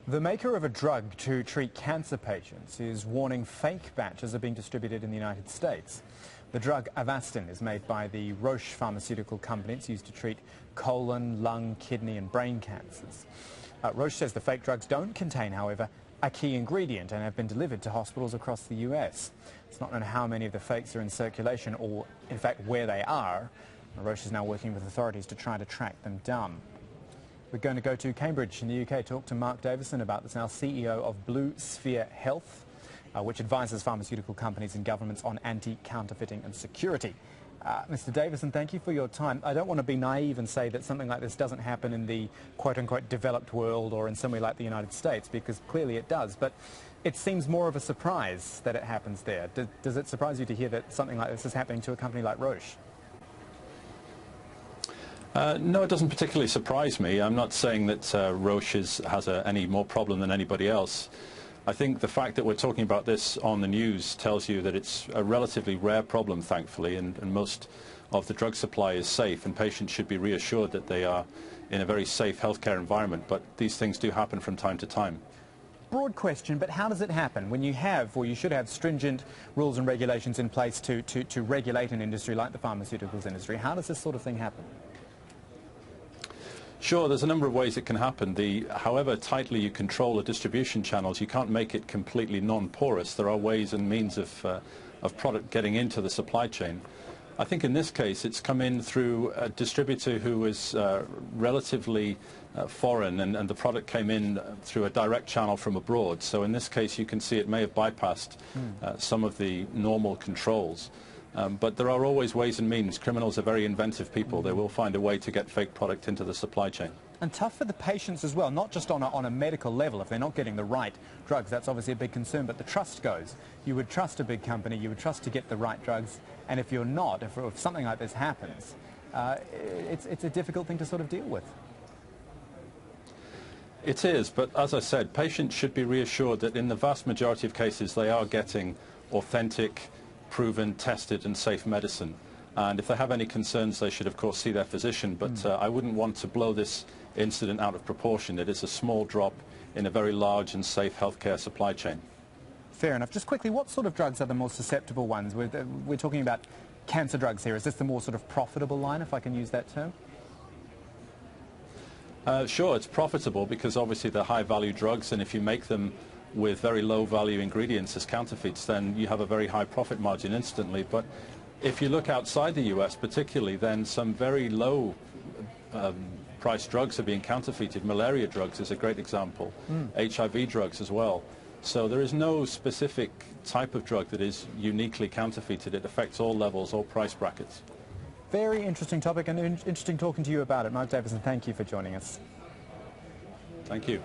The maker of a drug to treat cancer patients is warning fake batches are being distributed in the United States. The drug Avastin is made by the Roche pharmaceutical company. It's used to treat colon, lung, kidney and brain cancers. Roche says the fake drugs don't contain, however, a key ingredient and have been delivered to hospitals across the US. It's not known how many of the fakes are in circulation or, in fact, where they are. Roche is now working with authorities to try to track them down. We're going to go to Cambridge in the UK, talk to Mark Davison about this, now CEO of Blue Sphere Health, which advises pharmaceutical companies and governments on anti-counterfeiting and security. Mr. Davison, thank you for your time. I don't want to be naive and say that something like this doesn't happen in the quote-unquote developed world or in somewhere like the United States, because clearly it does, but it seems more of a surprise that it happens there. Does it surprise you to hear that something like this is happening to a company like Roche? No, it doesn't particularly surprise me. I'm not saying that Roche has any more problem than anybody else. I think the fact that we're talking about this on the news tells you that it's a relatively rare problem, thankfully, and most of the drug supply is safe, and patients should be reassured that they are in a very safe healthcare environment. But these things do happen from time to time. Broad question, but how does it happen when you have, or you should have, stringent rules and regulations in place to regulate an industry like the pharmaceuticals industry? How does this sort of thing happen? Sure, there's a number of ways it can happen. However tightly you control the distribution channels, you can't make it completely non-porous. There are ways and means of product getting into the supply chain. I think in this case it's come in through a distributor who is relatively foreign, and the product came in through a direct channel from abroad. So in this case you can see it may have bypassed some of the normal controls. But there are always ways and means. Criminals are very inventive people. They will find a way to get fake product into the supply chain. And tough for the patients as well, not just on a medical level. If they're not getting the right drugs, that's obviously a big concern, but the trust goes. You would trust a big company, you would trust to get the right drugs, and if you're not, if something like this happens, it's a difficult thing to sort of deal with. It is, but as I said, patients should be reassured that in the vast majority of cases they are getting authentic, proven, tested and safe medicine. And if they have any concerns, they should of course see their physician, but I wouldn't want to blow this incident out of proportion. It is a small drop in a very large and safe healthcare supply chain. Fair enough. Just quickly, what sort of drugs are the more susceptible ones? We're talking about cancer drugs here. Is this the more sort of profitable line, if I can use that term? Sure, it's profitable because obviously they're high-value drugs, and if you make them with very low-value ingredients as counterfeits, then you have a very high profit margin instantly. But if you look outside the US particularly, then some very low priced drugs are being counterfeited. Malaria drugs is a great example, HIV drugs as well. So there is no specific type of drug that is uniquely counterfeited. It affects all levels, all price brackets. Very interesting topic, and interesting talking to you about it. Mark Davison, thank you for joining us. Thank you.